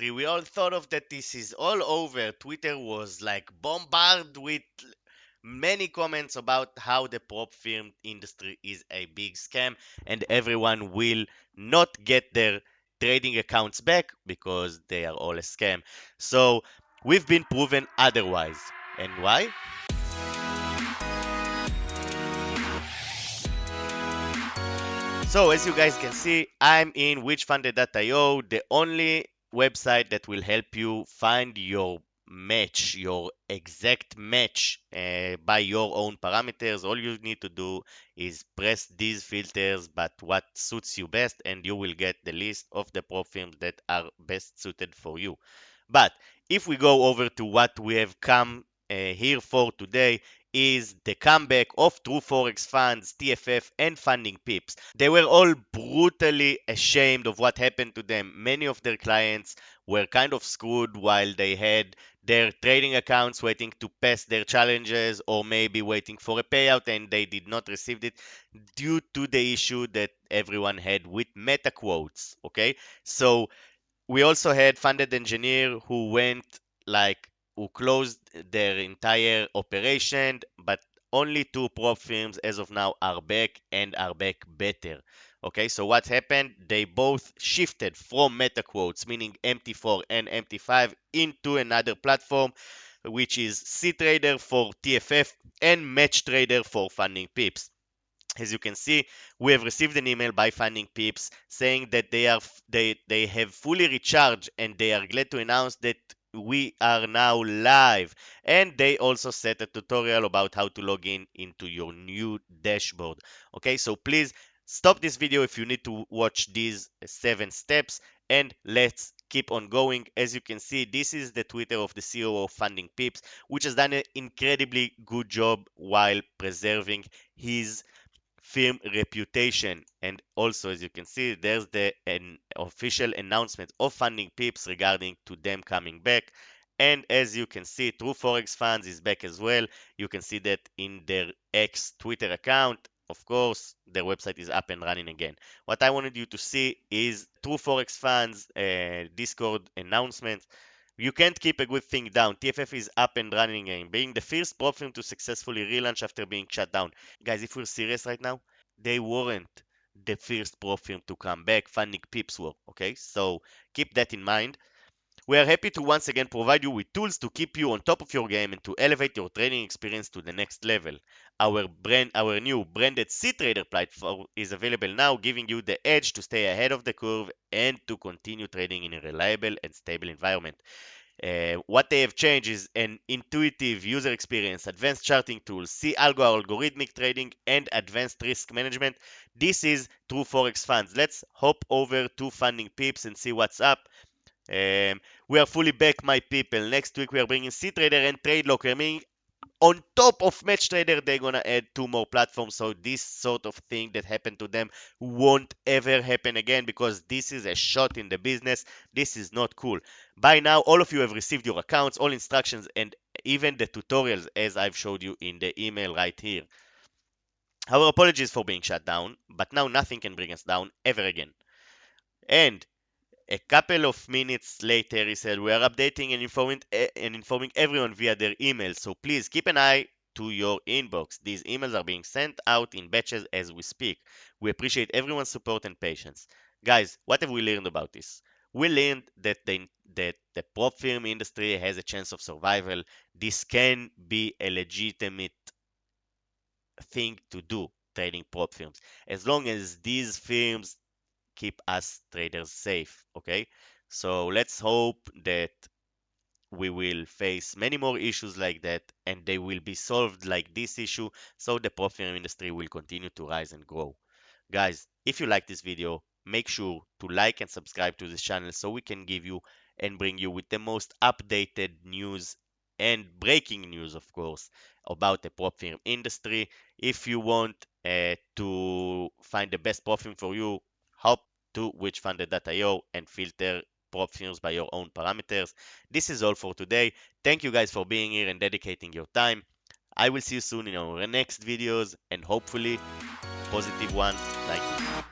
industry. We all thought of that this is all over. Twitter was like bombarded with many comments about how the prop firm industry is a big scam and everyone will not get their trading accounts back because they are all a scam. So we've been proven otherwise. And why? So as you guys can see, I'm in witchfunded.io, the only website that will help you find your match, your exact match by your own parameters. All you need to do is press these filters, but what suits you best, and you will get the list of the prop firms that are best suited for you. But if we go over to what we have come here for today, is the comeback of True Forex funds, TFF, and Funding Pips. They were all brutally ashamed of what happened to them. Many of their clients were kind of screwed while they had their trading accounts waiting to pass their challenges or maybe waiting for a payout and they did not receive it due to the issue that everyone had with meta quotes. Okay, so we also had funded engineer who went like who closed their entire operation, but only two prop firms as of now are back and are back better. Okay, so what happened? They both shifted from meta quotes, meaning MT4 and MT5, into another platform, which is C-Trader for TFF and Match Trader for Funding Pips. As you can see, we have received an email by Finding Pips saying that they have fully recharged and they are glad to announce that we are now live. And they also set a tutorial about how to log in into your new dashboard. Okay, so please stop this video if you need to watch these 7 steps and let's keep on going. As you can see, this is the Twitter of the CEO of Funding Pips, which has done an incredibly good job while preserving his firm reputation. And also, as you can see, there's an official announcement of Funding Pips regarding to them coming back. And as you can see, True Forex Funds is back as well. You can see that in their X Twitter account. Of course, their website is up and running again. What I wanted you to see is True Forex Funds Discord announcement. You can't keep a good thing down. TFF is up and running again, being the first prop firm to successfully relaunch after being shut down. Guys, if we're serious right now, they weren't the first pro firm to come back. Funding Pips were, okay? So keep that in mind. We are happy to once again provide you with tools to keep you on top of your game and to elevate your trading experience to the next level. Our new branded C-Trader platform is available now, giving you the edge to stay ahead of the curve and to continue trading in a reliable and stable environment. What they have changed is an intuitive user experience, advanced charting tools, algorithmic trading, and advanced risk management. This is True Forex Funds. Let's hop over to Funding Pips and see what's up. We are fully back, my people. Next week, we are bringing C-Trader and Trade Locker, meaning on top of Match Trader, they're gonna add 2 more platforms. So this sort of thing that happened to them won't ever happen again because this is a shot in the business. This is not cool. By now, all of you have received your accounts, all instructions, and even the tutorials as I've showed you in the email right here. Our apologies for being shut down, but now nothing can bring us down ever again. And a couple of minutes later, he said, we are updating and informing everyone via their emails, so please keep an eye to your inbox. These emails are being sent out in batches as we speak. We appreciate everyone's support and patience. Guys, what have we learned about this? We learned that the prop firm industry has a chance of survival. This can be a legitimate thing to do, trading prop firms, as long as these firms keep us traders safe. Okay, so let's hope that we will face many more issues like that and they will be solved like this issue, so the prop firm industry will continue to rise and grow. Guys, if you like this video, make sure to like and subscribe to this channel so we can give you and bring you with the most updated news and breaking news, of course, about the prop firm industry. If you want to find the best prop firm for you, hop to witchfunded.io and filter prop firms by your own parameters. This is all for today. Thank you guys for being here and dedicating your time. I will see you soon in our next videos and hopefully positive ones like this.